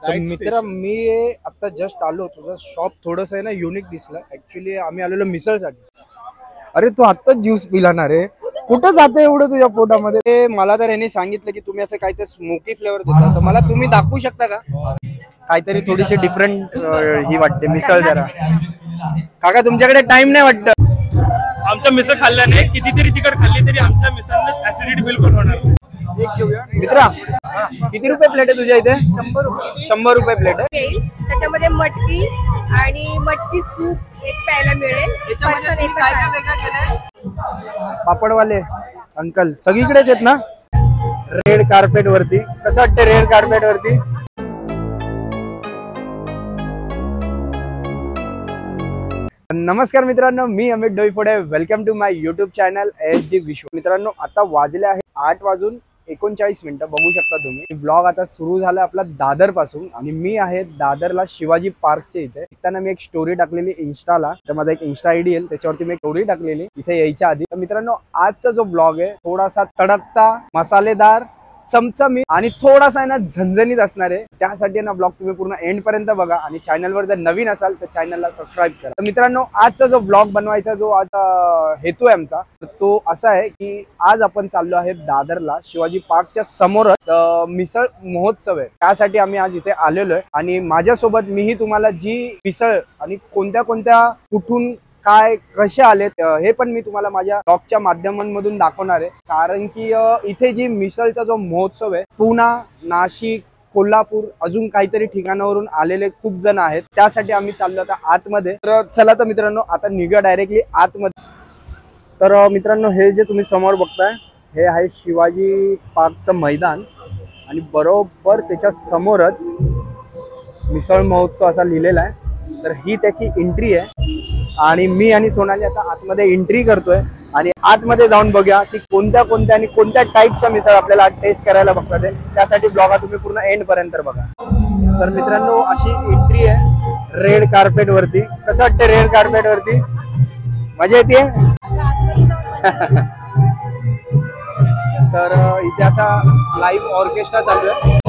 तर मित्र मी आता जस्ट आलो, तुझं शॉप थोडस आहे ना युनिक दिसलं. ऍक्च्युली आम्ही आलेलो मिसळसाठी. अरे तू आत्ताच ज्यूस पिला ना रे, कुठं जाते एवढं तुझ्या पोटामध्ये? मला तर यांनी सांगितलं की तुम्ही असं काहीतरी स्मोकी फ्लेवर देता, तर मला तुम्ही दाखवू शकता का? काहीतरी थोडीशी डिफरंट ही वाटते मिसळ जरा. काका तुमच्याकडे टाइम नाही वाटतं? आमच्या मिसळ खाल्ल्याने कितीतरी तिखट खाल्ली तरी आमच्या मिसळने ऍसिडिटी बिलकुल होणार नाही. एक घेऊया मित्रा. किती रुपये प्लेट आहे तुझ्या इथे? 100 रुपये. 100 रुपये प्लेट आहे. त्याच्यामध्ये मटकी आणि मटकी सूप एक प्यायला मिळेल. पापडवाले अंकल सगळीकडेच आहेत ना रेड कार्पेट वरती? कसं वाटतं रेड कार्पेट वरती? नमस्कार मित्रांनो, मी Amit Doiphode. Welcome to my YouTube channel SD Vishwa. मित्रांनो आता वाजले आहे 8:39. बघू शकता तुम्ही. ब्लॉग आता सुरू झाला आपला दादर पासून आणि मी आहे दादरला शिवाजी पार्कच्या इथे. त्यांना मी एक स्टोरी टाकलेली इंस्टाला, तर माझा एक इंस्टा ID आहे त्याच्यावरती मी एक स्टोरी टाकलेली इथे यायच्या आधी. तर मित्रांनो आजचा जो ब्लॉग आहे थोडासा तडकता, मसालेदार, चमचमीत आणि थोडासा आहे ना झणझणीत असणार आहे. त्यासाठी ना ब्लॉग तुम्ही पूर्ण एंड पर्यंत बघा आणि चॅनलवर जर नवीन असाल तर चॅनलला सबस्क्राईब करा. तर मित्रांनो आजचा जो ब्लॉग बनवायचा जो आज हेतू आहे आमचा, तो असा आहे की आज आपण चाललो आहे दादरला शिवाजी पार्कच्या समोरच मिसळ महोत्सव आहे. त्यासाठी आम्ही आज इथे आलेलो आहे आणि माझ्यासोबत मीही तुम्हाला जी मिसळ आणि कोणत्या कोणत्या कुठून काय कसे आलेत हे पण मी तुम्हाला माझ्या ब्लॉगच्या माध्यमांमधून दाखवणार आहे. कारण की इथे जी मिसळचा जो महोत्सव आहे, पुणा, नाशिक, कोल्हापूर अजून काहीतरी ठिकाणावरून आलेले खूप जण आहेत. त्यासाठी आम्ही चाललो आता आतमध्ये. तर चला तर मित्रांनो आता निघूया डायरेक्टली आतमध्ये. तर मित्रांनो हे जे तुम्ही समोर बघताय हे आहे शिवाजी पार्कचं मैदान आणि बरोबर त्याच्या समोरच मिसळ महोत्सव असा लिहिलेला आहे. तर ही त्याची एंट्री आहे आणि मी आणि सोनाली आता आतमध्ये एंट्री करतोय आणि आतमध्ये जाऊन बघूया की कोणत्या कोणत्या आणि कोणत्या टाईपचा मिसळ आपल्याला टेस्ट करायला बघतात. त्यासाठी ब्लॉग हा तुम्ही पूर्ण एंड पर्यंत बघा. तर मित्रांनो अशी एंट्री आहे रेड कार्पेट वरती. कसं वाटतं रेड कार्पेट वरती? मजा येते. तर इथे असा लाईव्ह ऑर्केस्ट्रा चालू आहे.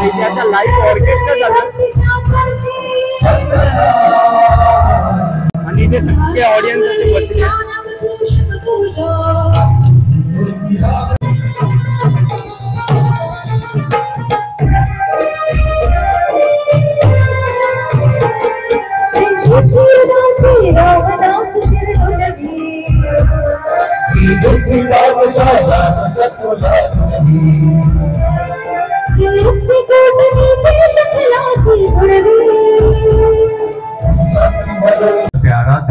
इथे असा लाईव्ह ऑर्केस्ट्रा चालू आहे आणि इथे सगळे ऑडियन्स असे बसले.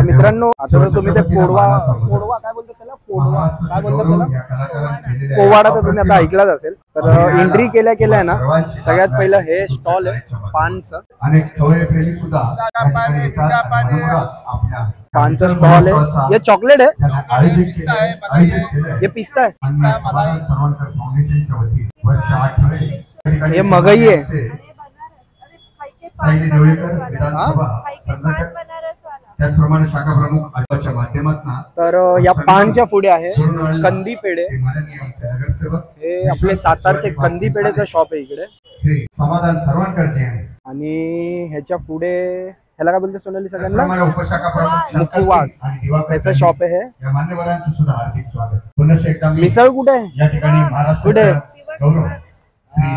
मित्रांनो आता जर तुम्ही ते पोडवा काय बोलतो त्याला, पोडवा काय बोलतात त्याला, पोवाडा तर तुम्ही आता ऐकलाच असेल. तर एंट्री केल्या ना सगळ्यात पहिलं हे स्टॉल आहे पानचं. पानचं स्टॉल आहे. हे चॉकलेट आहे, हे पिस्ता आहे, हे मगई आहे. त्याचप्रमाणे शाखा प्रमुख आयोगाच्या माध्यमातून. तर या पानच्या पुढे आहे कंदी पेढे. हे आपले सातारचे कंदी पेढेचं शॉप आहे इकडे. श्री समाधान सरवणकरचे आहे आणि ह्याच्या पुढे ह्याला काय बोलते सोनाली सगळ्यांना? उपशाखा प्रमुख मुखवास त्याचं शॉप आहे. या मान्यवरांचं सुद्धा हार्दिक स्वागत. पुन्हा एकदा मिसळ कुठे आहे या ठिकाणी महाराष्ट्र कुठे? गौरव श्री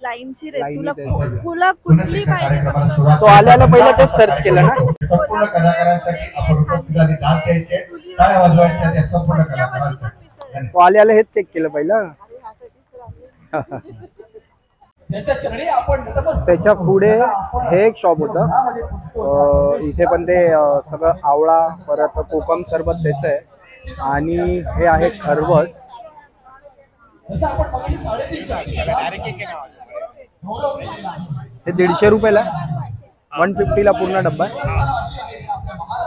लाईनची रे तुला कुठली पाहिजे? तो आल्याला पहिला तेच सर्च केलं ना. संपूर्ण कलाकारांसाठी आपण उपस्थितांनी दाद द्यायचे, टाळ्या वाजवायच्या त्या संपूर्ण कलाकारांसाठी. तो आल्याला हेच चेक केलं पहिलं. त्याच्या पुढे हे एक शॉप होतं. इथे पण ते सगळं आवळा परत कोकम सरबत त्याच आहे आणि हे आहे खरवस. हे 150 रुपयाला, 150 ला पूर्ण डब्बा.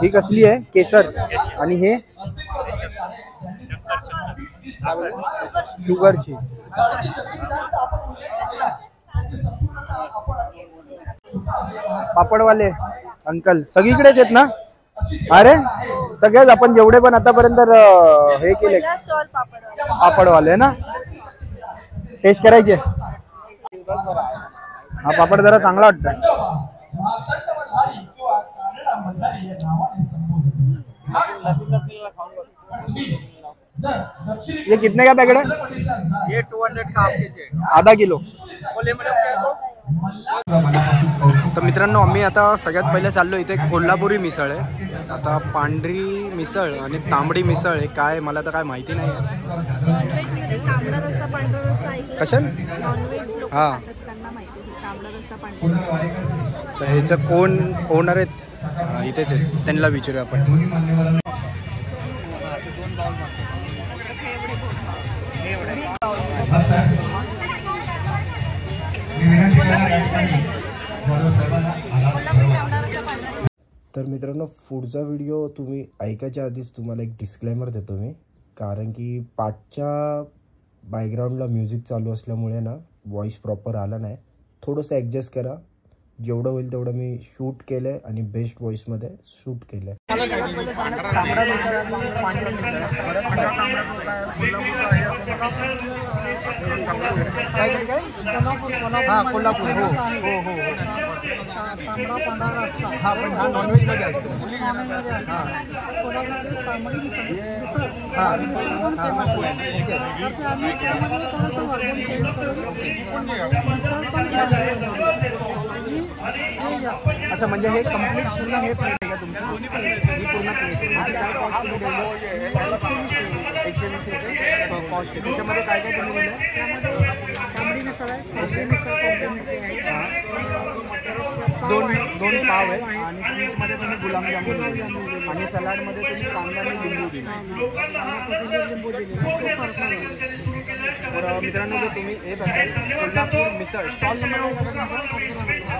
ही कसली आहे? केसर. आणि हे शुगरची. पापडवाले अंकल सगळीकडेच आहेत ना? अरे सगळ्याच आपण जेवढे पण आतापर्यंत हे केले पापडवाले ना. टेस्ट करायची हा पापड जरा चांगला वाटतं. ये कितने का पैकेट है? ये 200 का हाफ केजी है. आधा किलो. तर मित्रांनो आम्ही आता सगळ्यात पहिले चाललो इथे कोल्हापुरी मिसळ आहे. आता पांढरी मिसळ आणि तांबडी मिसळ आहे काय मला तर काय माहिती नाही. कशात? हा तर ह्याचं कोण ओनर आहेत इथेच आहेत त्यांना विचारूया आपण. तर मित्रांनो पुढचा व्हिडिओ तुम्ही ऐकायच्या आधीच तुम्हाला एक डिस्क्लेमर देतो मी, कारण की पाठच्या बॅकग्राऊंडला म्युझिक चालू असल्यामुळे ना व्हॉइस प्रॉपर आला नाही. थोडंसं ॲडजस्ट करा, जेवढं होईल तेवढं मी शूट केलं आहे आणि बेस्ट व्हॉइसमध्ये शूट केलं आहे. हां कोल्हापूर हो हो हो तांबडा पांढरा रस्सा हा पण हा नॉनव्हेजमध्ये असतो. अच्छा म्हणजे हे कम्प्लीट पूर्ण हे प्लेट आहे का तुमचं? ही पूर्ण प्लेट आहे काय कॉस्ट तुम्ही दिलं? 120 रुपये कॉस्ट आहे. त्याच्यामध्ये काय काय तुम्ही दिलं? तांबडी मिसळ आहे, दोन पाव आहेत आणि स्वीटमध्ये तुम्ही गुलाबजामुन आणि सलाडमध्ये तुम्ही कांदा आणि लिंबू दिले. तर मित्रांनो जर तुम्ही येत असाल कोल्हापूर मिसळ स्टॉल नंबर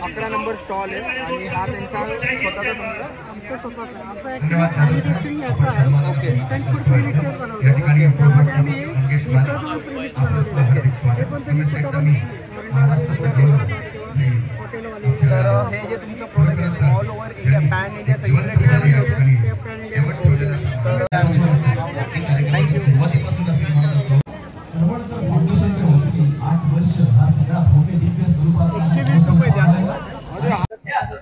11 नंबर स्टॉल आहे आणि हा त्यांचा स्वतःचा तुमचा आमचा स्वतःचा आमचा मॅन्युफॅक्चरिंग याचा आहे. ओके इन्स्टंट फूड प्रीमिक्सर बनवतो त्यामध्ये आम्ही मिसळ प्रीमिक्स बनवतो ते पण तुम्ही स्वतः हॉटेलवाले. तर हे जे तुमचं प्रोडक्ट आहे all over India pan India सगळीकडे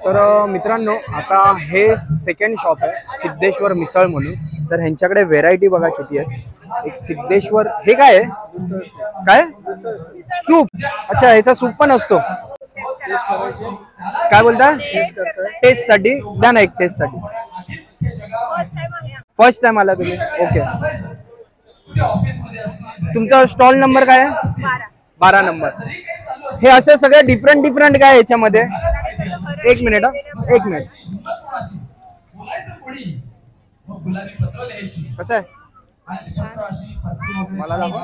तर मित्रांनो आता हे सेकंड शॉप आहे सिद्धेश्वर मिसळ म्हणून. तर ह्यांच्याकडे व्हेरायटी बघा किती आहे. एक सिद्धेश्वर हे काय आहे? काय सूप? अच्छा ह्याचा सूप पण असतो. काय बोलता? टेस्ट साठी द्या ना एक टेस्ट साठी. फर्स्ट टाइम आला तुम्ही? ओके तुमचा स्टॉल नंबर काय आहे? 12 नंबर. हे असं सगळं डिफरंट डिफरंट काय याच्यामध्ये? एक मिनिट हा एक मिनिट. कसं आहे मला दाखव.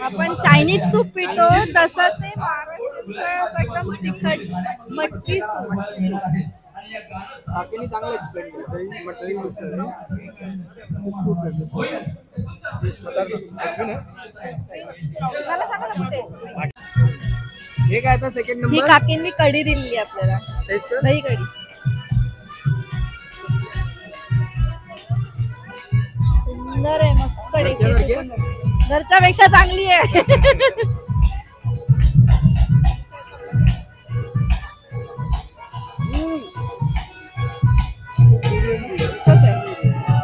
आपण चायनीज सूप पितो तसं ते महाराष्ट्राचं एकदम तिखट मटकी सूप. काकीने चांगलं एक्सप्लेन केलं. मटकी सूप मला सांगा ना कुठे हे काय आता सेकंड ही नंबर? काकींनी कढी दिली आपल्याला, टेस्ट दही कढी. सुंदर आहे, मस्त टेस्ट. घरच्या पेक्षा चांगली आहे.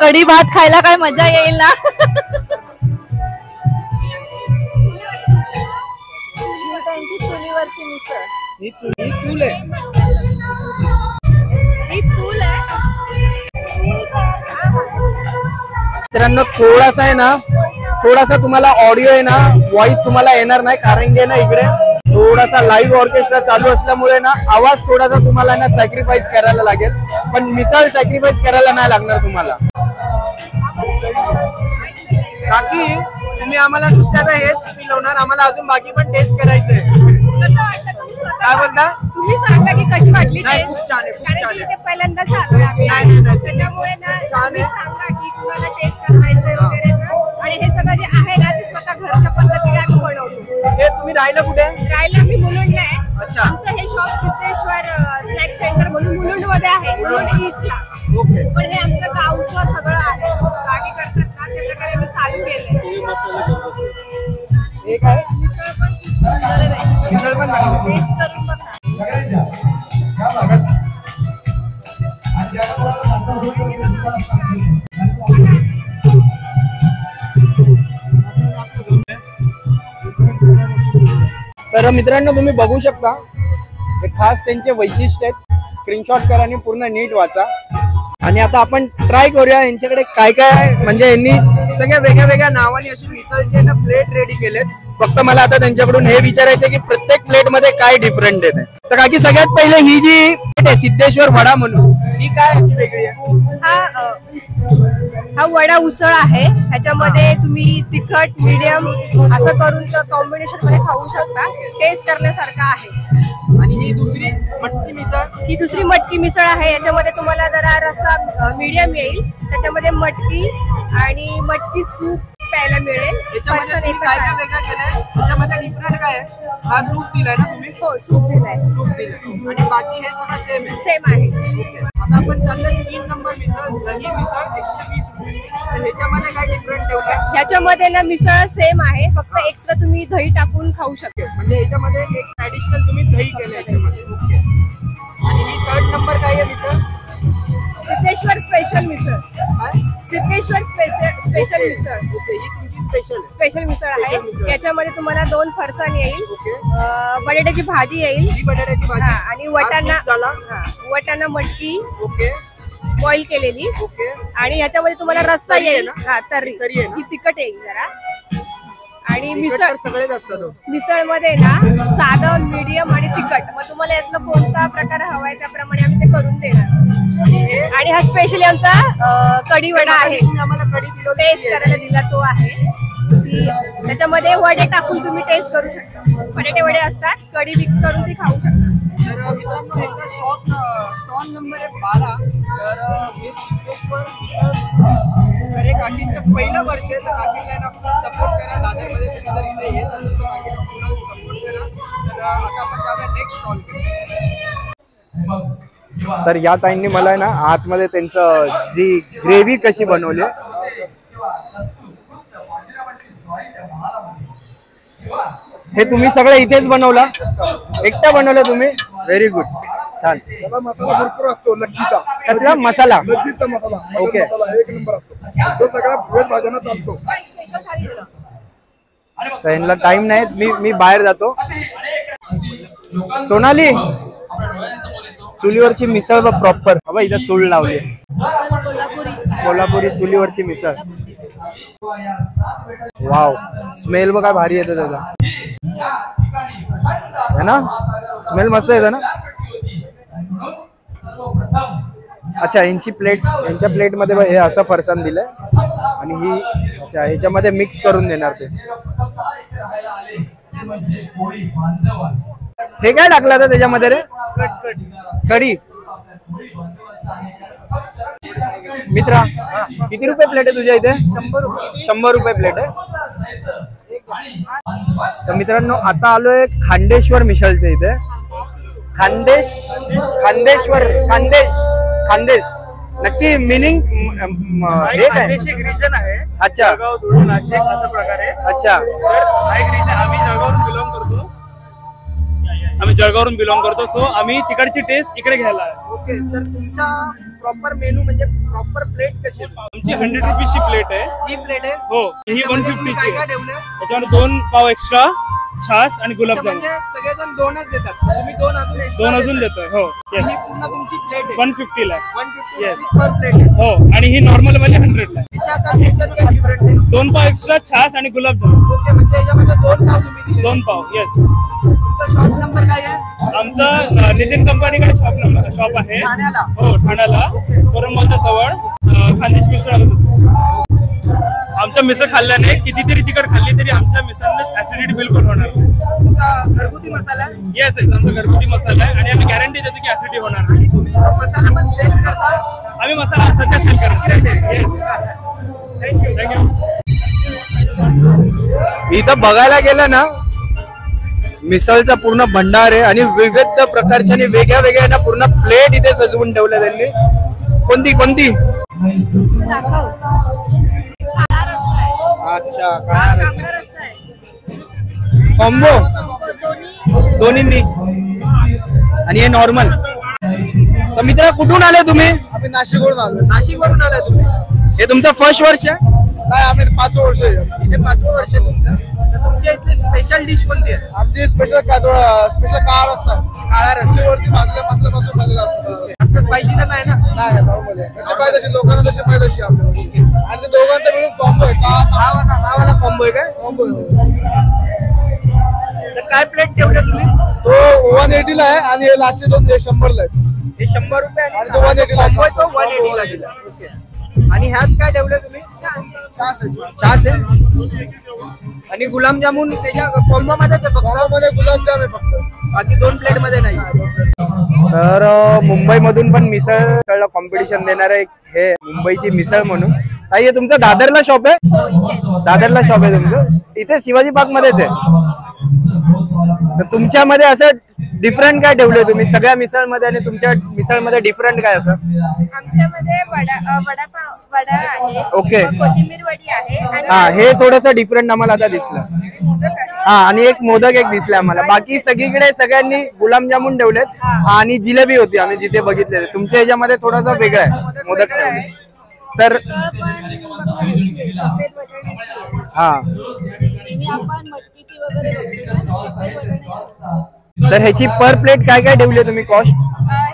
कढी भात खायला काय मजा येईल ना. त्यांची चुलीवरची मिसळ. ही चूल आहे. ही चूल आहे. मित्रांनो थोडासा आहे ना, थोडासा तुम्हाला ऑडिओ आहे ना व्हॉइस तुम्हाला येणार नाही, कारण की ना इकडे थोडासा लाईव्ह ऑर्केस्ट्रा चालू असल्यामुळे ना आवाज थोडासा तुम्हाला ना सॅक्रिफाईस करायला लागेल, पण मिसळ सॅक्रिफाईस करायला नाही लागणार तुम्हाला. बाकी तुम्ही आम्हाला नुसतं हेच फिलवणार, आम्हाला अजून बाकी पण टेस्ट करायचंय. काय बोलता? तुम्ही सांगा की कशी वाटली नाही, टेस्ट? खूप छान आहे, खूप छान आहे. पहिल्यांदाच आलोय आम्ही. नाही, नाही. त्याच्यामुळे ना छान तुम्ही आहे. सांगा की तुम्हाला टेस्ट करायचंय वगैरे ना, आणि हे सगळं जे आहे ना ते स्वतः घरच्या पद्धतीने आम्ही बनवतो. हे तुम्ही राहिलं कुठे? राहायला मी मुलुंडला आहे. अच्छा. आमचं हे शॉप सिद्धेश्वर स्नॅक सेंटर म्हणून मुलुंड मध्ये आहे, मुलुंड ईस्टला. ओके. पण हे आमचं गावचं सगळं आहे, गावी करतात ना त्या प्रकारे आम्ही चालू केलंय. हे काय? मिसळ पण खूप सुंदर आहे. मिसळ पण चांगली आहे. टेस्ट करून बघा. तर मित्रांनो तुम्ही बघू शकता हे खास त्यांचे वैशिष्ट्य आहेत. स्क्रीनशॉट करा आणि पूर्ण नीट वाचा. आणि आता आपण ट्राय करूया यांच्याकडे काय काय, म्हणजे यांनी सगळ्या वेगळ्या वेगळ्या नावाने अशी मिसळचे ना प्लेट रेडी केलेत. फक्त मला आता त्यांच्याकडून हे विचारायचं की प्रत्येक प्लेट मध्ये काय डिफरंट आहे. तर काकी सगळ्यात पहिले ही जी प्लेट आहे सिद्धेश्वर वडा म्हणून, ही काय अशी वेगळी आहे? हा वडा उसळ आहे. ह्याच्यामध्ये तुम्ही तिखट मीडियम असं करून कॉम्बिनेशन मध्ये खाऊ शकता. टेस्ट करण्यासारखा आहे. आणि ही दुसरी मटकी मिसळ, ही दुसरी मटकी मिसळ आहे. याच्यामध्ये तुम्हाला जरा रस्सा मीडियम येईल. त्याच्यामध्ये मटकी आणि मटकी सूप प्यायला मिळेल. याच्यामध्ये तुम्ही काय काय वेगळं केलंय? याच्यामध्ये डिफरंट काय आहे? हा सूप दिलाय ना तुम्ही? हो, सूप दिलाय. सूप दिलाय आणि बाकी हे सगळं सेम आहे. सेम आहे. ओके. आता आपण चाललोय 3 नंबर मिसळ, दही मिसळ 120 रुपये. तर ह्याच्यामध्ये काय डिफरंट ठेवलंय? ह्याच्यामध्ये ना मिसळ सेम आहे, फक्त एक्स्ट्रा तुम्ही दही टाकून खाऊ शकता. म्हणजे याच्यामध्ये एक ऍडिशनल तुम्ही दही केलं याच्यामध्ये. ओके. आणि ही 3rd नंबर काय आहे मिसळ? सिद्धेश्वर स्पेशल मिसळ. काय? सिद्धेश्वर स्पेशल मिसळ. ओके. ही तुमची स्पेशल स्पेशल मिसळ Special आहे. मिसळ. याच्यामध्ये तुम्हाला 2 फरसाण येईल, ओके. बटाट्याची भाजी येईल, ही बटाट्याची भाजी आणि वटाणा, हा, सूप झाला. वटाणा मटकी ओके. बॉईल केलेली, ओके. आणि ह्याच्यामध्ये तुम्हाला रस्सा तर्री आहे येईल. ना? हा, तर्री. तर्री आहे ना? ही तिखट येईल जरा. आणि तिखट मिसळ, तर सगळेच असतात. मिसळ मध्ये ना साधं मीडियम आणि तिखट, मग तुम्हाला यातलं कोणता प्रकार हवाय त्याप्रमाणे आम्ही ते करून देणार. आणि हा स्पेशली आमचा कढी वडा आहे. आम्हाला कढी किलो टेस्ट करायला दिला तो आहे. त्याच्यामध्ये वडे टाकून तुम्ही टेस्ट करू शकता. बटाटे वडे असतात, कढी मिक्स करून ती खाऊ शकता. तर मित्रांनो याचा शॉप स्टॉल नंबर आहे 12. तर हे सिद्धेश्वर मिसळ तर हे काकींचं पहिलं वर्ष आहे. तर काकीला ना खूप सपोर्ट करा. दादरमध्ये तुम्ही जर इथे येत असेल तर काकीला पुन्हा सपोर्ट करा. तर आता आपण जाऊया नेक्स्ट स्टॉल कडे. तर या ताईंनी मला ना आतमध्ये त्यांचं जी ग्रेव्ही कशी बनवली हे तुम्ही सगळं इथेच बनवला? एकटा बनवलं तुम्ही? व्हेरी गुड, छान. मसाला भरपूर असतो लक्कीचा. कसला मसाला? लक्कीचा मसाला. ओके. मसाला 1 नंबर असतो. तो सगळा वेळ भाज्यांना चालतो. तर यांना टाइम नाही, मी बाहेर जातो. सोनाली, चुलीवरची मिसळ प्रॉपर. हवा इथं चूल लावली, कोल्हापुरी चुलीवरची मिसळ. वाव, स्मेल बघा भारी येतो त्याचा, है ना? स्मेल मस्त येतो ना? अच्छा, यांची प्लेट, यांच्या प्लेट मध्ये हे असं फरसाण दिलंय आणि ही अच्छा ह्याच्यामध्ये मिक्स करून देणार ते. हे काय टाकलं तर त्याच्यामध्ये रे? कढी. मित्रा, किती रुपये प्लेट आहे तुझ्या इथे? 100 रुपये प्लेट आहे. तर मित्रांनो आता आलोय खांडेश्वर मिसळच्या इथे. खानदेश नक्की मिनिंग हे काय? एक रिजन आहे. अच्छा. जळगाव, धुळे, नाशिक असा प्रकार आहे. अच्छा. तर हा एक रिजन, आम्ही जळगावरून बिलॉंग करतो. बिलॉंग करतो. सो आम्ही तिकडची टेस्ट इकडे घ्यायला आहे. ओके. तर तुमचा प्रॉपर मेनू म्हणजे प्रॉपर प्लेट कशी आहे? आमची 100 रुपीजची प्लेट आहे. ही प्लेट आहे? हो, ही त्याच्यामध्ये 150 तुम्ही ची काय आहे. काय ठेवलंय? त्याच्यामध्ये 2 पाव एक्स्ट्रा, छास आणि गुलाबजामुन. म्हणजे सगळेजण 2च देतात, तुम्ही 2 अजून extra 2 अजून देताय. देतोय. हो, आणि येस. पुन्हा तुमची प्लेट आहे 150 ला. 150 Yes. पर प्लेट आहे. हो, आणि ही नॉर्मल वाली 100 ला. त्याच्यात आणि ह्याच्यात काय डिफरंट आहे? 2 पाव एक्स्ट्रा, छास आणि गुलाबजामुन. ओके, म्हणजे याच्यामध्ये 2 पाव तुम्ही दिले. 2 पाव, येस. तुमचा शॉप नंबर काय आहे? आमचं नितीन कंपनीकडे शॉप आहे. ठाण्याला? हो, ठाण्याला कोरंबलच्या जवळ खानदेश मिसळ. आमच्या मिसळ खाल्ल्याने कितीतरी तिखट खाल्ली तरी आमच्या मिसळने ऍसिडिटी बिलकुल होणार नाही. तुमचा घरगुती मसाला आहे? येस, आमचा घरगुती मसाला आहे आणि आम्ही गॅरंटी देतो की ऍसिडिटी होणार नाही. तुम्ही मसाला पण सेल करता? आम्ही मसाला सध्या सेल करतो. येस. थँक्यू. इथं बघायला गेलं ना मिसळचा पूर्ण भंडार आहे आणि विविध प्रकारच्या आणि वेगळ्या वेगळ्या ना पूर्ण प्लेट इथे सजवून ठेवल्या त्यांनी. कोणती कोणती? अच्छा, कॉम्बो दोन्ही मिक्स आणि हे नॉर्मल. तर मित्र कुठून आले तुम्ही? आम्ही नाशिकवरून आलो. नाशिकवरून आले तुम्ही. हे तुमचं फर्स्ट वर्ष आहे? नाही, आम्ही 5 वर्ष आहे. इथे 5 वर्ष आहे तुमचं. तर तुमच्या इथली स्पेशल डिश कोणती आहे? आमची स्पेशल काळा रस्सा. काळा रस्स्यावरती भाजल्या मसाल्यापासून बनलेला असतो. जास्त स्पायसी तर नाही ना? नाही नॉर्मल आहे. जशी पाहिजे तशी लोकांना जशी पाहिजे तशी आपल्याला. आणि ते दोघांचा मिळून कॉम्बो आहे. हा वाला कॉम्बो आहे काय? कॉम्बो तर काय प्लेट ठेवले तुम्ही? तो 180 ला आहे आणि हे लास्टचे 2 100 ला आहेत. हे 100 रुपये आणि तो 180 ला कॉम्बो आहे, तो 180 ला दिला. ओके. आणि ह्यात काय ठेवलं तुम्ही? छास आहे आणि गुलाबजामुन त्याच्या कॉम्बो मध्ये मध्ये गुलाबजाम आहे फक्त, बाकी 2 प्लेट मध्ये नाही. तर मुंबईमधून पण मिसळला कॉम्पिटिशन देणारे हे मुंबईची मिसळ म्हणून. हे तुमचं दादरला शॉप आहे? दादरला शॉप आहे तुमचं? इथे शिवाजी पार्क मध्येच आहे. तर तुमच्यामध्ये असं डिफरंट काय ठेवलंय तुम्ही सगळ्या मिसळमध्ये आणि तुमच्या मिसळमध्ये डिफरंट काय असं? आमच्यामध्ये वडा आहे. ओके. कोथिंबीर वडी आहे. हा, हे थोडस डिफरंट आम्हाला आता दिसलं. हा, आणि एक मोदक एक दिसले आम्हाला. बाकी सगळीकडे सगळ्यांनी गुलाबजामुन ठेवलेत आणि जिलेबी होती आम्ही जिथे बघितले. तुमच्या ह्याच्यामध्ये थोडासा वेगळा आहे, मोदक ठेवले. तर हा, तर ह्याची पर प्लेट काय काय ठेवली तुम्ही कॉस्ट?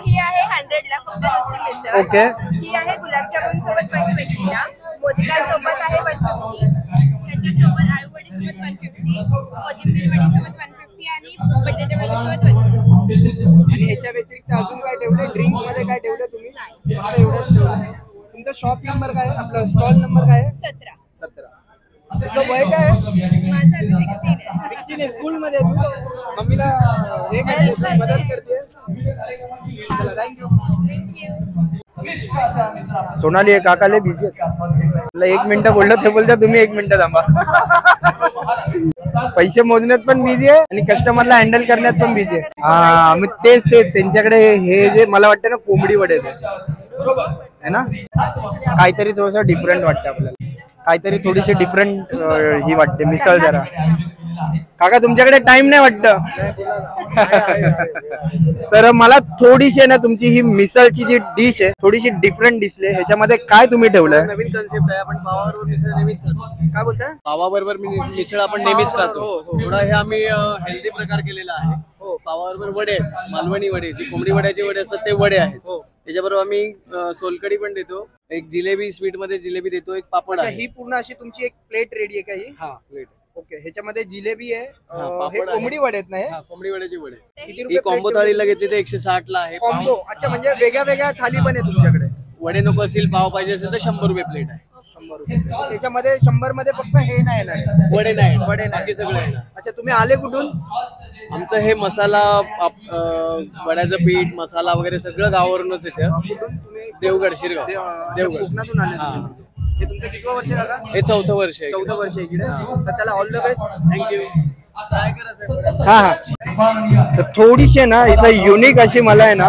ही आहे 100 ला फक्त नुसती मिसळ. ओके. ही आहे गुलाबजामुन सोबत 120 ला. मोदका सोबत आहे 150. त्याच्यासोबत आलू वडी सोबत 150, कोथिंबीर वडी सोबत 150 आणि बटाटे वडी सोबत 150. आणि ह्याच्या व्यतिरिक्त अजून काय ठेवले? ड्रिंक मध्ये काय ठेवलं तुम्ही? फक्त एवढंच ठेवलं. तुमचा शॉप नंबर काय आहे? आपला स्टॉल नंबर काय आहे? 17. 17. तुझं वय काय आहे? माझं आता 16 आहे. 16 आहे. स्कूल मध्ये तू मम्मीला हे करते, मदत करते. चला, थँक्यू. सोनाली काकाले बिझी आहेत. 1 मिनिट बोललं ते बोलता तुम्ही 1 मिनिट थांबा. पैसे मोजण्यात पण बिझी आहे आणि कस्टमरला हँडल करण्यात पण बिझी आहे. हा, मग तेच त्यांच्याकडे हे जे मला वाटतं ना कोंबडी वडे आहे ना, काहीतरी थोडंसं डिफरंट वाटतं आपल्याला. काहीतरी थोडीशी डिफरंट ही वाटते मिसळ जरा. काका तुमच्याकडे टाइम नाही वाटतं? तर मला थोडीशी ना तुमची ही मिसळची जी डिश आहे थोडीशी डिफरंट दिसली. ह्याच्यामध्ये काय तुम्ही ठेवलंय? नवीन कन्सेप्ट आहे. आपण पावाबरोबर मिसळ नेहमीच करतो. काय बोलताय? पावाबरोबर मिसळ आपण नेहमीच करतो. थोडा हे आम्ही हेल्दी प्रकार केलेला आहे. पावाबरोबर वडे आहेत, मालवणी वडे, जी कोंबडी वड्याचे वडे असतात ते वडे आहेत. त्याच्याबरोबर आम्ही सोलकढी पण देतो, एक जिलेबी स्वीट मध्ये जिलेबी देतो, एक पापड आहे. ही पूर्ण अशी तुमची एक प्लेट रेडी आहे का ही? हा, प्लेट. ओके. ह्याच्यामध्ये जिलेबी आहे, पापड हे आहे. कोंबडी वडे आहेत ना हे? हा, कोंबडी वड्याचे वडे. किती ही रुपये कॉम्बो plate थाळीला घेतली तर 160 ला आहे. कॉम्बो. अच्छा, म्हणजे वेगळ्या वेगळ्या थाली पण आहे तुमच्याकडे? वडे नको असतील, पाव पाहिजे असेल तर 100 रुपये प्लेट आहे. 100 रुपये. त्याच्यामध्ये 100 मध्ये फक्त हे नाही येणार? वडे नाही, वडे नाही. बाकी सगळे आहे. अच्छा, तुम्ही आले कुठून? आमचं हे मसाला वड्याचं पीठ मसाला वगैरे सगळं गावावरूनच येतं. कुठून तुम्ही? देवगड, शिरगाव. अच्छा, देवगड. कोकणातून आले हा. तुम्ही. हे तुमचं कितवं वर्ष आहे काका? हे 4थं वर्ष आहे. 14 वर्ष आहे इकडे. तर चला, ऑल द बेस्ट. थँक्यू. काय करायचं? हा हा. तर थोडीशी ना इथं युनिक अशी मला आहे ना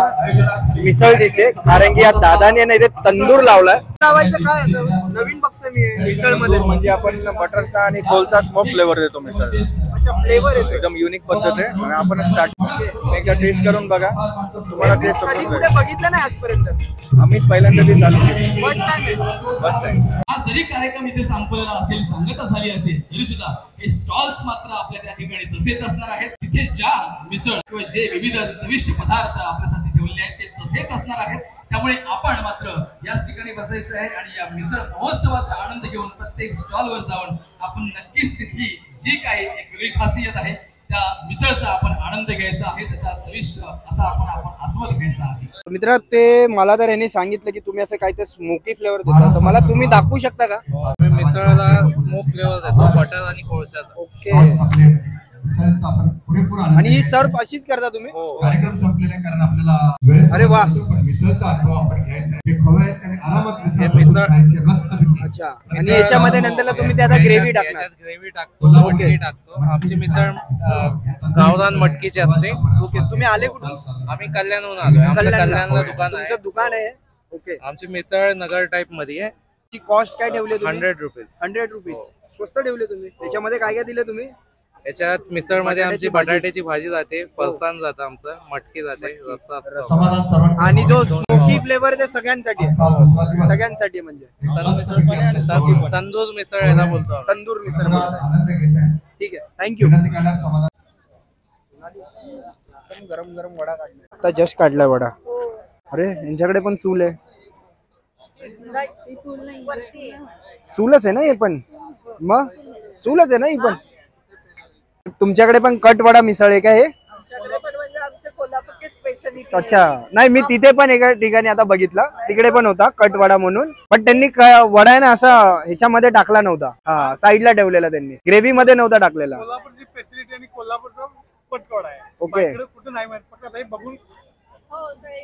मिसळ दिसते, कारण की या दादाने ना इथे तंदूर लावलाय. लावायचं काय असं नवीन बघतोय मी मिसळ मध्ये? म्हणजे आपण बटरचा आणि कोलचा स्मोक फ्लेवर देतो मिसळ. अच्छा, फ्लेवर येतो एकदम युनिक पद्धत आहे आणि आपण स्टार्ट एकदा टेस्ट करून बघा, तुम्हाला टेस्ट कधी समजून कुठे जाईल. बघितलं नाही आजपर्यंत? आम्हीच पहिल्यांदा ते चालू केली. फर्स्ट टाइम आहे. First time. आज जरी कार्यक्रम इथे संपलेला असेल, सांगता झाली असेल, तरी सुद्धा हे स्टॉल्स मात्र आपल्या त्या ठिकाणी तसेच असणार आहेत. तिथे ज्या मिसळ किंवा जे विविध चविष्ट पदार्थ आपल्यासाठी ठेवले आहेत ते तसेच असणार आहेत. त्यामुळे आपण मात्र याच ठिकाणी बसायचं आहे आणि या मिसळ महोत्सवाचा आनंद घेऊन प्रत्येक स्टॉलवर जाऊन आपण नक्कीच तिथली जी काही एक वेगळी खासियत आहे त्या मिसळचा आपण आनंद घ्यायचा आहे, त्याचा चविष्ट असा आपण आस्वाद घ्यायचा आहे. मित्र, ते मला तर यांनी सांगितलं की तुम्ही असं काही ते स्मोकी फ्लेवर देता, तर मला तुम्ही दाखवू शकता का? मिसळला स्मोक फ्लेवर देतो, बटर आणि कोळशाचा. ओके. मिसळचा आपण पुरेपूर आनंद आणि ही घ्यायचा. सर्व अशीच करता तुम्ही? कार्यक्रम संपलेला आहे, कारण आपल्याला वेळ अरे वा. पण मिसळचा अनुभव आपण घ्यायचा आहे. हे खवय्ये आणि आरामात मिसळ मिसळ- बसून खायची मस्तपैकी. अच्छा. आणि याच्यामध्ये नंतरला तुम्ही ते आता ग्रेव्ही टाकणार? ग्रेव्ही टाकतो, मटकी टाकतो. आमची मिसळ गावरान मटकीची असते. ओके. तुम्ही आले कुठून? आम्ही कल्याणहून आलोय. आमचं कल्याणला दुकान आहे. तुमचं दुकान आहे? ओके. आमची मिसळ नगर टाइप मध्ये आहे. ची कॉस्ट काय ठेवली तुम्ही? 100 रुपीज. 100 रुपीज. हो. स्वस्त ठेवले तुम्ही. त्याच्यामध्ये काय काय दिले तुम्ही? याच्यात मिसळ मध्ये आमची बटाट्याची भाजी. बटाट्याची भाजी जाते, फरसाण जातं आमचं, मटकी जाते, रस्सा असतो. समाधान सर्वांना. आणि जो स्मोकी फ्लेवर ते सगळ्यांसाठी आहे. सगळ्यांसाठी म्हणजे तंदूर मिसळ याला बोलतो आम्ही. तंदूर मिसळ सर्वात बोलतात. आनंद घेत आहे. ठीक आहे. थँक्यू. विनंती करणार समाधान. गरम गरम वडा काढला. आता जस्ट काढलाय वडा. अरे यांच्याकडे पण चूल आहे. चूलच आहे ना हे पण? मग चूलच आहे ना ही पण? तुमच्याकडे पण कट वडा मिसळ आहे का हे? अच्छा. नाही, मी तिथे पण एका ठिकाणी आता बघितला, तिकडे पण होता कट वडा म्हणून, पण त्यांनी वडा आहे ना असा ह्याच्यामध्ये टाकला नव्हता. हा, साईडला ठेवलेला त्यांनी, ग्रेव्ही मध्ये नव्हता टाकलेला. कोल्हापूरची स्पेशलिटी आणि कोल्हापूरचा पटकवडा आहे. ओके. इकडे कुठं नाही माहित, फक्त आता हे बघून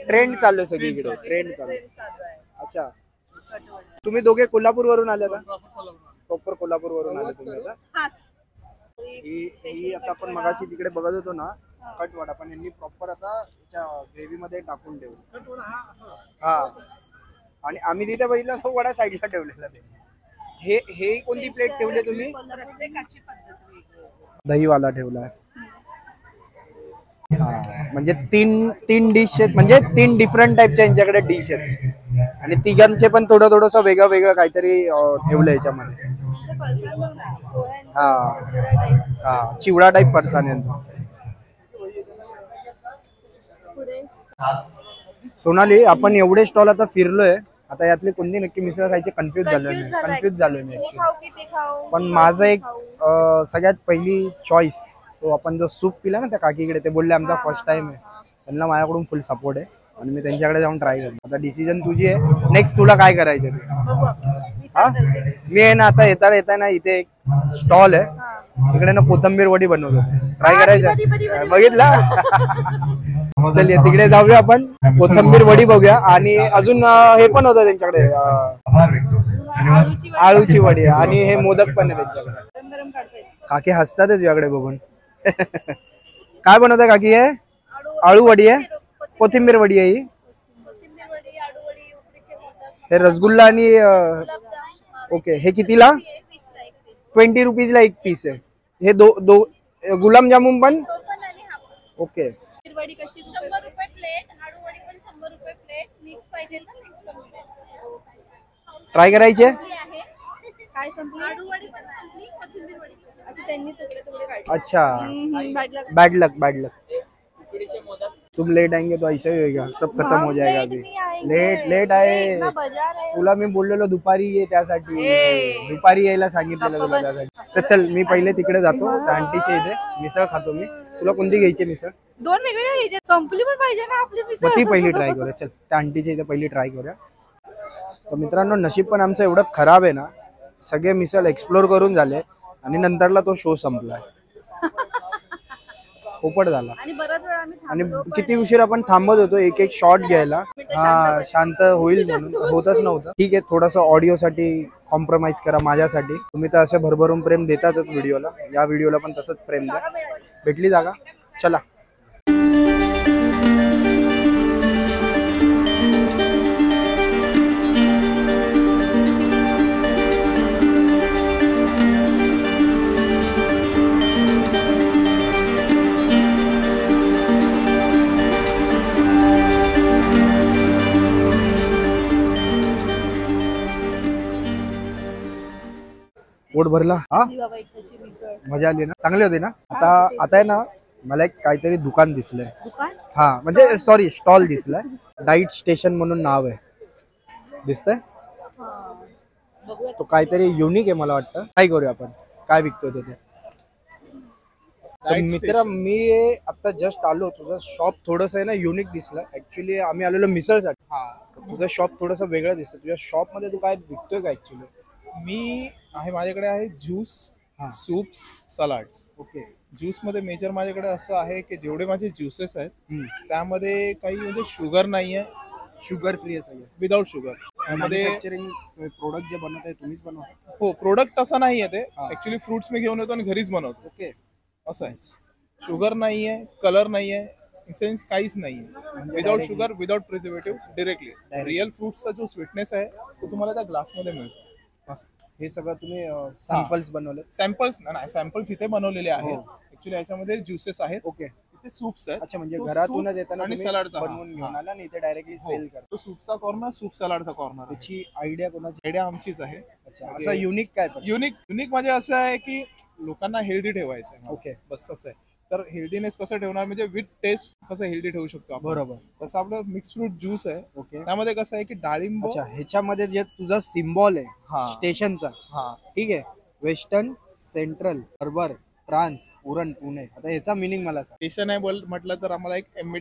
ट्रेंड चालू आहे सगळीकडे. ट्रेंड चालू आहे. अच्छा. तुम्ही दोघे कोल्हापूर वरून आले का? प्रॉपर कोल्हापूर वरून आले तुम्ही आता? ही आता आपण मगाशी तिकडे बघत होतो ना कट वडा, पण यांनी प्रॉपर आता ग्रेव्ही मध्ये टाकून ठेवलं. हा. आणि आम्ही तिथे बघितलं तो वडा साईडला ठेवलेला. हे कोणती प्लेट ठेवली तुम्ही? दहीवाला ठेवलाय. हा, म्हणजे तीन डिश आहेत, म्हणजे 3 डिफरंट टाईपच्या यांच्याकडे डिश आहेत. आणि तिघांचे पण थोडस वेगळं वेगळं काहीतरी ठेवलं याच्यामध्ये. हा हा, चिवडा टाईप फरसाण यांचा. सोनाली, आपण एवढे स्टॉल आता फिरलोय, आता यातली कोणती नक्की मिसळ खायची कन्फ्युज झालोय मी ऍक्च्युली. पण माझं एक सगळ्यात पहिली चॉईस, तो आपण जो सूप पिला ना त्या काकीकडे, ते बोलले आमचा फर्स्ट टाइम आहे, त्यांना माझ्याकडून फुल सपोर्ट आहे आणि मी त्यांच्याकडे जाऊन ट्राय करतो. आता डिसिजन तुझी आहे. नेक्स्ट तुला काय करायचं ते? हा, मी आहे ना आता येता ना इथे एक स्टॉल आहे, तिकडे ना कोथंबीर वडी बनवतो, ट्राय करायचं. बघितला? चल तिकडे जाऊया आपण, कोथंबीर वडी बघूया. आणि अजून हे पण होतं त्यांच्याकडे, आभार व्यक्त. आळूची वडी आणि हे मोदक पण आहे त्यांच्याकडे. काकी हसतातच तुझ्याकडे बघून. काय बनवताय काकी? हे आळू वडी आहे, कोथिंबीर वडी आहे ही. हे रसगुल्ला आणि ओके, हे कितीला? 20 रुपीजला एक पीस आहे. हे दो गुलाबजामुन पण ओके. वडी कशी 100 रुपये प्लेट, आळू वडी पण 100 रुपये प्लेट. मिक्स पाहिजे ना, मिक्स करून ट्राय करायचे. काय संपली? आळू वडी पण संपली, कोथिंबीर वडी. अच्छा, त्यांनी तुकडे काढले. अच्छा, बैड लक. तुम लेट आएंगे तो ऐसा ही होगा, सब खत्म हो जाएगा. अभी लेट आहे. तुला मी बोललेलो दुपारी ये, त्यासाठी दुपारी यायला सांगितलेलं तुला त्यासाठी. तर चल मी पहिले तिकडे जातो, त्या आंटीच्या इथे मिसळ खातो मी. तुला कोणती घ्यायची मिसळ? 2 वेगवेगळ्या घ्यायच्या, संपली पण पाहिजे ना आपली मिसळ. ती पहिली ट्राय करूया. चल त्या आंटीच्या इथे पहिली ट्राय करूया. तर मित्रांनो, नशीब पण आमचं एवढं खराब आहे ना, सगळे मिसळ एक्सप्लोर करून झाले आणि नंतरला तो शो संपलाय. पोपट झाला. आणि किती उशीर आपण थांबत होतो एक एक शॉट घ्यायला. हा, शांत होईल म्हणून होतच नव्हतं. ठीक आहे, थोडंसं ऑडिओसाठी कॉम्प्रोमाइज करा माझ्यासाठी. तुम्ही तर असं भरभरून प्रेम देताच व्हिडिओला, या व्हिडिओला पण तसंच प्रेम द्या. भेटली जागा, चला. पोट भरला. हा, मजा आली ना? चांगली होती ना? आता आहे ना, मला एक काहीतरी दुकान दिसलंय. हा, म्हणजे सॉरी, स्टॉल दिसलाय. डाईट स्टेशन म्हणून नाव आहे, दिसतंय? तो काहीतरी युनिक आहे मला वाटतं. काय करूया आपण, काय विकतोय ते? मित्र, मी आता जस्ट आलो. तुझं शॉप थोडस आहे ना युनिक दिसलं. ऍक्च्युली आम्ही आलेलो मिसळसाठी. हा, तुझं शॉप थोडस वेगळं दिसतं. तुझ्या शॉप मध्ये तू काय विकतोय का ऍक्च्युली? मी आहे, माझ्याकडे आहे juice, soups, salads. Okay. Juice मध्ये मेजर माझ्याकडे असं आहे की जेवढे माझे ज्युसेस आहेत त्यामध्ये काही म्हणजे शुगर नाहीये, शुगर फ्री आहे सगळं, विदाउट शुगर. त्यामध्ये मॅन्युफॅक्चरिंग प्रोडक्ट जे बनवताय तुम्हीच बनवता? हो, प्रोडक्ट असं नाहीये ते, ऍक्च्युली फ्रुट्स मी घेऊन येतो आणि घरीच बनवतो. ओके, असं आहे. शुगर नाहीये, कलर नाहीये, इसेन्स काहीच नाहीये. Without sugar, without preservative, directly real फ्रुट्सचा जो स्वीटनेस आहे तो तुम्हाला त्या ग्लासमध्ये मिळतो. हे सगळं तुम्ही सॅम्पल्स बनवले? सॅम्पल्स नाही, सॅम्पल्स इथे बनवलेले आहेत. ऍक्च्युली याच्यामध्ये ज्युसेस आहेत. ओके, इथे सूप्स आहेत. अच्छा, म्हणजे घरातूनच येताना आणि तुम्ही सलाडचा बनवून घेऊन आला आणि इथे डायरेक्टली सेल करतो. तो सूपचा कॉर्नर, सूप सलाडचा कॉर्नर. त्याची आयडिया कोणाची? आयडिया आमचीच आहे. अच्छा, असं युनिक काय पण? युनिक म्हणजे असं आहे की लोकांना हेल्दी ठेवायचं आहे. ओके, बस तसं आहे. तर हेल्दीनेस कसं ठेवणार, म्हणजे विथ टेस्ट कसं हेल्दी ठेवू शकतो आपण. बरोबर. तसं आपलं मिक्स फ्रूट ज्यूस आहे. ओके, त्यामध्ये कसं आहे की डाळिंब. अच्छा, ह्याच्यामध्ये जे तुझा सिम्बॉल आहे स्टेशनचा, ठीक आहे, western, central, harbour, trans, Uran, Pune, आता ह्याचा मिनिंग मला सांग. स्टेशन आहे म्हटलं तर आम्हाला एक एम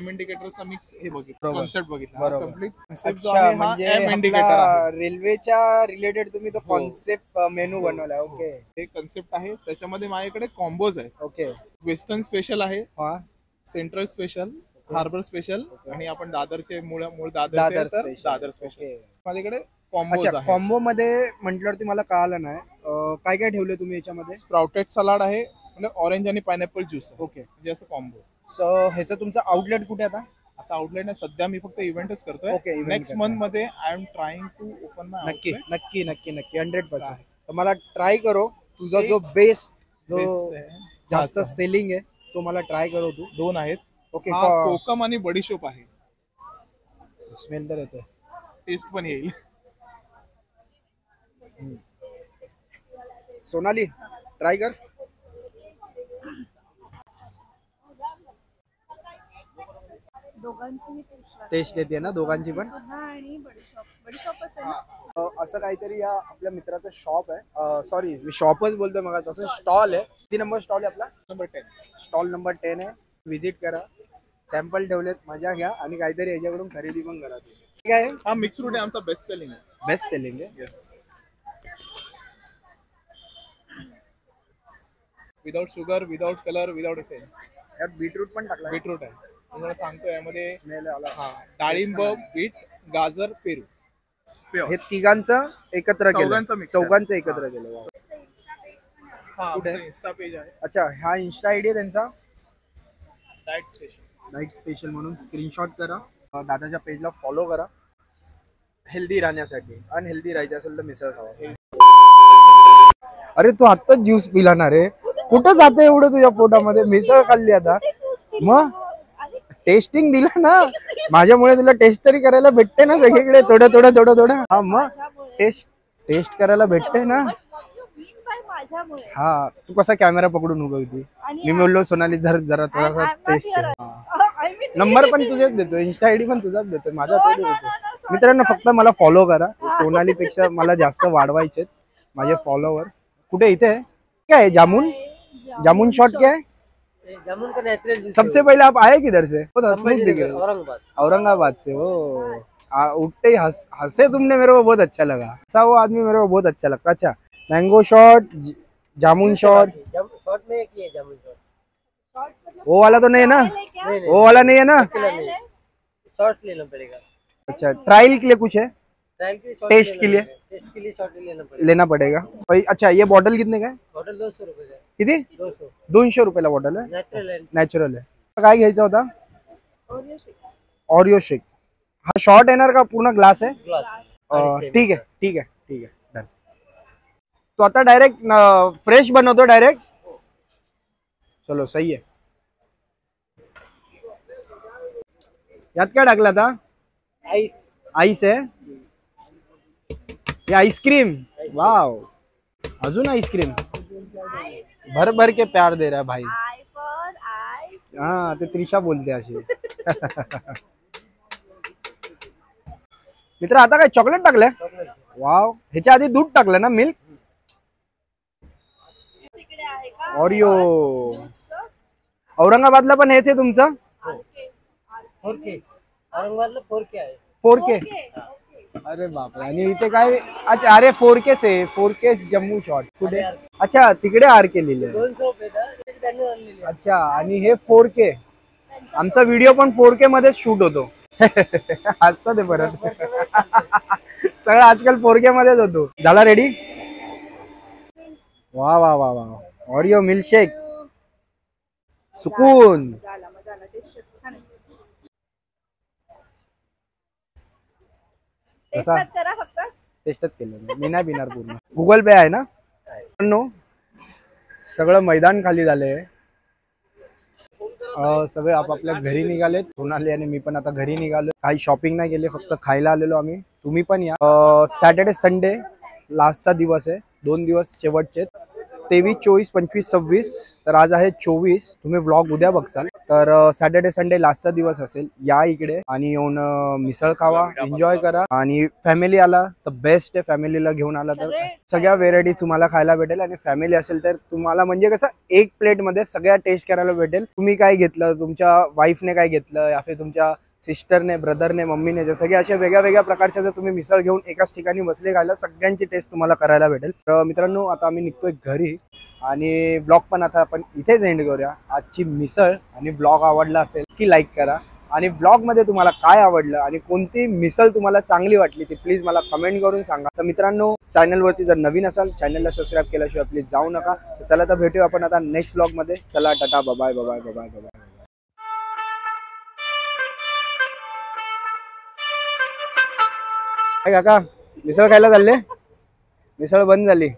इंडिकेटरचा मिक्स हे बघितलं, कॉन्सेप्ट बघितला. बरोबर. कंप्लीट कॉन्सेप्ट जो अच्छा, आहे हा म्हणजे एम इंडिकेटर आहे. रेल्वेच्या रिलेटेड तुम्ही तो कॉन्सेप्ट मेनू बनवलाय. ओके, हे कॉन्सेप्ट आहे. त्याच्यामध्ये माझ्याकडे कॉम्बोज आहे. ओके, वेस्टर्न स्पेशल आहे, हा, सेंट्रल स्पेशल, हार्बर स्पेशल, आणि आपण दादरचे मूळ दादर दादर स्पेशल. ओके, माझ्याकडे कॉम्बोज अच्छा, आहे. कॉम्बो मध्ये म्हटल्यावरती मला कळालं नाही काय काय ठेवले तुम्ही याच्यामध्ये? स्प्राउटेड सलाड आहे, म्हणजे ऑरेंज आणि पायनॅपल ज्यूस. ओके, म्हणजे असं कॉम्बो. सो ह्याचं तुमचं आउटलेट कुठे आता? आता आउटलेट नाही, सध्या मी फक्त इव्हेंटच करतोय. ओके, event नेक्स्ट करताय. मंथ मध्ये I am trying to open my नक्की आउटलेट. नक्की नक्की नक्की 100%. तर मला ट्राय करो, तुझा जो बेस्ट जो जास्त सेलिंग आहे तो मला ट्राय करो तू. 2 आहेत. ओके, कोकम आणि बडीशोप आहे. स्मेल तर येते, टेस्ट पण येईल. सोनाली ट्राय कर. दोघांची टेस्ट येते ना दोघांची पण? आणि बडीशॉपच आहे ना. असं काहीतरी या आपल्या मित्राचं शॉप आहे, सॉरी मी शॉपच बोलतोय, मग तसं स्टॉल आहे. किती नंबर स्टॉल आहे आपला? नंबर 10. स्टॉल नंबर 10 आहे. व्हिजिट करा, सॅम्पल ठेवलेत, मजा घ्या आणि काहीतरी याच्याकडून खरेदी पण करा. ठीक आहे, हा मिक्स फ्रूट आहे आमचा बेस्ट सेलिंग आहे. बेस्ट सेलिंग आहे. Yes, without sugar, without colour, without essence. यात बीटरूट पण टाकला. बीटरूट आहे. तुम्हाला सांगतो यामध्ये स्मेल आला. हा, डाळिंब, बीट, गाजर, पेरू, हे तिघांचं एकत्र केलं, चौघांचं mix. चौघांचं एकत्र केलं. हा, कुठे? इन्स्टा पेज आहे. अच्छा, हा इन्स्टा आयडी आहे त्यांचा, डाएट स्टेशन. डाईट स्पेशल म्हणून स्क्रीनशॉट करा, दादाच्या पेजला फॉलो करा. हेल्दी राहण्यासाठी, अनहेल्दी राहायचं असेल तर मिसळ खावा. अरे तू आत्ताच ज्यूस पिला ना रे, कुठं जाते एवढं तुझ्या पोटामध्ये? मिसळ खाल्ली आता, मग टेस्टिंग दिलं ना, माझ्यामुळे तुला टेस्ट तरी करायला भेटते ना सगळीकडे, थोडं. हा, मग टेस्ट करायला भेटते ना. हा, तू कसा कॅमेरा पकडून उभी होती? मी बोललो सोनाली जरा थोडासा टेस्ट. नंबर पण तुझेच देतो, इन्स्टा आयडी पण तुझाच देतो, माझा थोडी देतो. मित्रांनो फक्त मला फॉलो करा, सोनाली पेक्षा मला जास्त वाढवायचे माझे फॉलोवर. कुठे? इथे क्या है? जामुन शॉट क्या है? जामुन का नेचुरल सबसे पहले आप आए किधर से? औरंगाबाद। औरंगाबाद से हो। उठते ही हंसे तुमने, मेरे को बहुत अच्छा लगा। ऐसा वो आदमी मेरे को बहुत अच्छा लगता। अच्छा, mango shot, jamun shot. Shot में एक ही है जामुन शॉट। वो वाला तो नहीं है ना? वो वाला नहीं है ना? शॉट लेना पड़ेगा। अच्छा, ट्रायल के लिए कुछ है? टेस्ट के लिए शॉट लेना पड़ेगा। अच्छा, ये बॉटल कितने का है? बॉटल 200 रुपये का। किती? 200 रुपयाला बॉटल आहे? नॅचरल आहे। काय घ्यायचा होता? ओरिओ शेक। हा शॉर्ट येणार का पूर्ण ग्लास आहे? ठीक आहे डन। तो आता डायरेक्ट फ्रेश बनवतो डायरेक्ट? चलो सही है। यात क्या टाकला था? आईस है। ये आइसक्रीम, वाव, अजून आइसक्रीम भर भर के प्यार दे रहा है भाई। हाँ, ते त्रिशा बोलते अशी। मित्र आता काय चॉकलेट टाकलंय? वाव, ह्याच्या आधी दूध टाकलं ना, मिल्क? ओरिओ। औरंगाबादला पण हेच आहे तुमचं? 4K। अरे बापरे, आणि इथे काय? अच्छा, अरे 4Kच आहे, 4K जम्मू शॉट कुठे? अच्छा, तिकडे आर के लिहिलंय। अच्छा, आणि हे 4K. आमचा व्हिडिओ पण 4K मध्ये शूट होतो. असतं ते परत. सगळं आजकाल 4K मध्येच होतो. झाला रेडी? वा वा वा वा, ऑरिओ मिल्कशेक, सुकून. कसा? टेस्टच केलं मी, नाही पिणार पूर्ण. गुगल पे आहे ना? सगळं मैदान खाली झालंय. सगळे आपापल्या घरी निघालेत. सोनाली आणि मी पण आता घरी निघालो. काही शॉपिंग नाही केली, फक्त खायला आलेलो आम्ही. तुम्ही पण या. सॅटर्डे संडे लास्टचा दिवस आहे. 2 दिवस शेवटचे, 23, 24, 25, 26. तर आज आहे 24. तुम्ही व्लॉग उद्या बघसाल. तर सॅटर्डे संडे लास्टचा दिवस असेल. या इकडे आणि येऊन मिसळ खावा, एन्जॉय करा. आणि फॅमिली आला तर बेस्ट आहे. फॅमिलीला घेऊन आला तर सगळ्या व्हेरायटी तुम्हाला खायला भेटेल. आणि फॅमिली असेल तर तुम्हाला म्हणजे कसं एक प्लेट मध्ये सगळ्या टेस्ट करायला भेटेल. तुम्ही काय घेतलं, तुमच्या वाईफने काय घेतलं, या फिर तुमच्या सिस्टरने, ब्रदरने, मम्मीने, जे सगळे अशा वेगळ्या वेगळ्या प्रकारच्या जर तुम्ही मिसळ घेऊन एकाच ठिकाणी बसले खायला, सगळ्यांची टेस्ट तुम्हाला करायला भेटेल. तर मित्रांनो, आता आम्ही निघतोय घरी आणि ब्लॉग पण आता आपण इथेच एंड करूया. आजची मिसळ आणि ब्लॉग आवडला असेल की लाईक करा. आणि ब्लॉग मध्ये तुम्हाला काय आवडलं आणि कोणती मिसळ तुम्हाला चांगली वाटली ती प्लीज मला कमेंट करून सांगा. तर मित्रांनो, चॅनलवरती जर नवीन असाल, चॅनलला सबस्क्राईब केल्याशिवाय प्लीज जाऊ नका. चला तर भेटूया आपण आता नेक्स्ट ब्लॉग मध्ये. चला, टाटा, bye bye bye bye bye. काका, मिसळ खायला चालले? मिसळ बंद झाली.